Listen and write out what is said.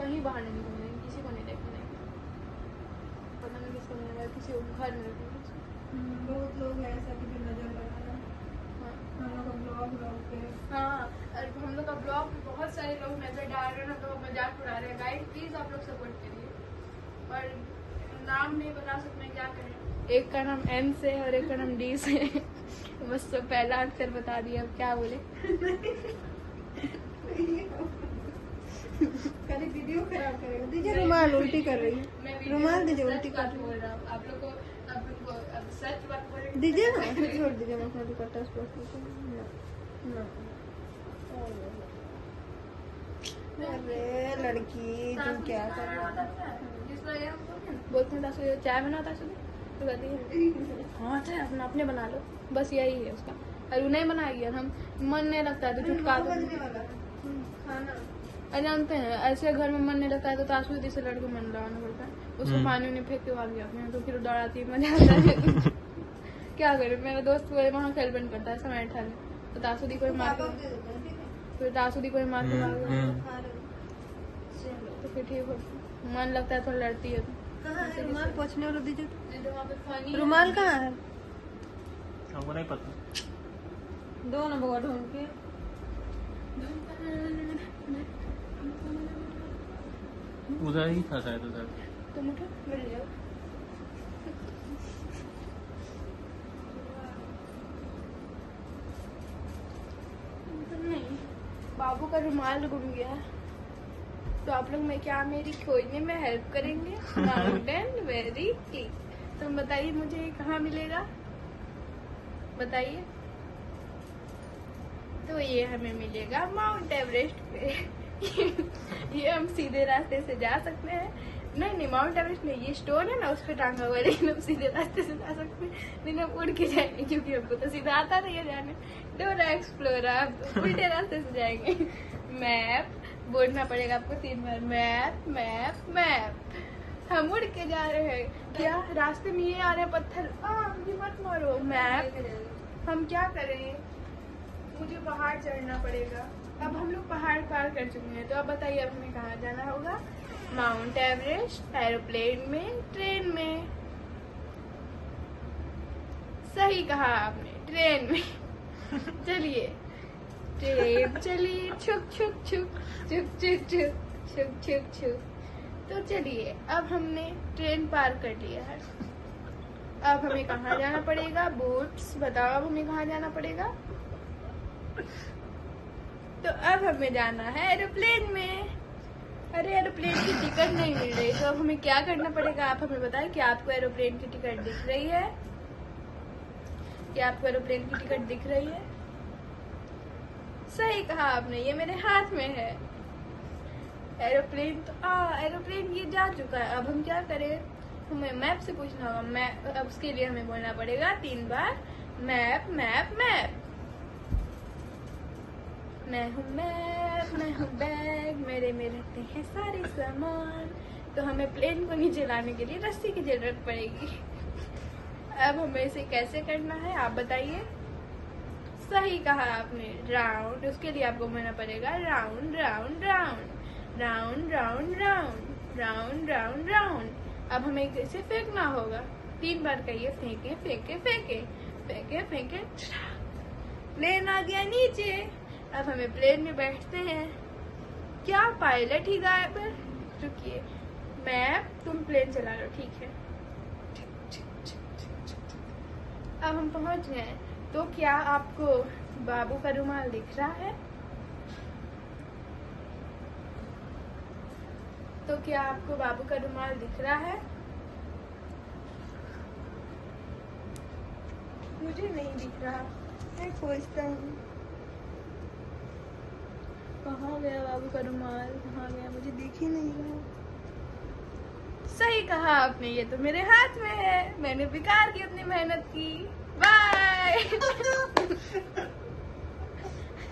कहीं बाहर नहीं निकलने, किसी को नहीं देखने, पता नहीं किसको नहीं, किसी को घर में रखने। बहुत लोग हैं ऐसा कि नजर लगा रहा है। हम लोग का ब्लॉग पे हाँ, और हम लोग का ब्लॉग में बहुत सारे लोग नजर डाल रहे हैं, हम लोग मजाक उड़ा रहे हैं। गाइस प्लीज आप लोग सपोर्ट करिए, और नाम नहीं बता सकते क्या करें। एक का नाम एम से और एक का नाम डी से। बस तो पहला अक्षर बता दिया, अब क्या बोले। कल वीडियो खराब करेगा। दीजिए रुमाल, उल्टी कर रही है। रुमाल दीजिए, उल्टी कर रही है। आप लोग को अब सच बात बोले दीजिए ना, फिर छोड़ दीजिए। मैं अपना दुपट्टा अरे लड़की तुम क्या कर रही हो? बोलते हैं तासु चाय बनाता तो कहती है हाँ चाय अपना अपने बना लो, बस यही है उसका। और वो नहीं बनाएगी और हम मन नहीं लगता है तो चुटका दो खाना। अरे जानते हैं ऐसे घर में मन नहीं लगता है तो तासु दीदी से लड़के मन लगाना पड़ता है, उसको पानी उन्हें फेंक के भाग जाते हैं तो फिर दौड़ाती है, मजा आता है। क्या करे, मेरा दोस्त बोले वहाँ खेल बंद करता है समय ठा तो तासु दी को मार फिर तासु दी को मार के भाग तो फिर ठीक हो, मन लगता है थोड़ा लड़ती है। रुमाल पोंछने वाला दीजिए। वहाँ पे पानी रुमाल कहाँ है? हमको नहीं पता, दो ना बगड़ ढूंढ के। उधर ही था शायद, उधर। तुम उठो मिल जाओ। नहीं, बाबू का रुमाल गुम गया तो आप लोग मैं क्या मेरी खोजने में हेल्प करेंगे? माउंटेन वेरी क्लिक, तुम बताइए मुझे कहाँ मिलेगा, बताइए। तो ये हमें मिलेगा माउंट एवरेस्ट पे। ये हम सीधे रास्ते से जा सकते हैं। नहीं माउंट एवरेस्ट नहीं, ये स्टोन है ना उस पर टांगा हुआ है, लेकिन हम सीधे रास्ते से जा सकते हैं, लेकिन हम उड़ के जाएंगे क्योंकि हमको तो सीधा आता नहीं है जाने। डोरा एक्सप्लोर, आप उल्टे रास्ते से जाएंगे। मैप बोलना पड़ेगा आपको 3 बार, मैप मैप मैप। हम उड़ के जा रहे हैं, क्या रास्ते में ये आ रहे हैं पत्थर, मुझे मत मारो। मैप हम क्या करें, मुझे पहाड़ चढ़ना पड़ेगा। अब हम लोग पहाड़ पार कर चुके हैं, तो अब बताइए अब हमें कहाँ जाना होगा? माउंट एवरेस्ट, एरोप्लेन में, ट्रेन में। सही कहा आपने, ट्रेन में। चलिए ट्रेन चलिए, छुक छुक छुक छुक छुक छुक छुक छुक छुक। तो चलिए अब हमने ट्रेन पार कर लिया है, अब हमें कहाँ जाना पड़ेगा? बोट्स बताओ, अब हमें कहाँ जाना पड़ेगा? तो अब हमें जाना है एरोप्लेन में। अरे एरोप्लेन की टिकट नहीं मिल रही, तो अब हमें क्या करना पड़ेगा? आप हमें बताएं कि आपको एरोप्लेन की टिकट दिख रही है? क्या आपको एरोप्लेन की टिकट दिख रही है? सही कहा आपने, ये मेरे हाथ में है एरोप्लेन। तो एरोप्लेन ये जा चुका है, अब हम क्या करें? हमें मैप से पूछना होगा। मैप, अब उसके लिए हमें बोलना पड़ेगा 3 बार, मैप मैप मैप। मैं हूँ मैप, मैं हूँ बैग, मेरे में रहते हैं सारे सामान। तो हमें प्लेन को नीचे लाने के लिए रस्सी की जरूरत पड़ेगी। अब हमें इसे कैसे करना है आप बताइए? सही कहा आपने, राउंड। उसके लिए आपको बोलना पड़ेगा round round round round round round round round round. अब हमें इसे फेंकना होगा, 3 बार कहिए, फेंके फेंके फेंके फेंके फेंके। प्लेन आ गया नीचे, अब हमें प्लेन में बैठते हैं। क्या पायलट ही गायब है? रुकिए, मैप तुम प्लेन चला लो, ठीक है। अब हम पहुंच गए, तो क्या आपको बाबू का रुमाल दिख रहा है? तो क्या आपको बाबू का रुमाल दिख रहा है? मुझे नहीं दिख रहा, मैं खोजता हूँ। कहाँ गया बाबू का रुमाल, कहाँ गया? मुझे दिख ही नहीं रहा। सही कहा आपने, ये तो मेरे हाथ में है, मैंने बेकार की अपनी मेहनत की। बाय।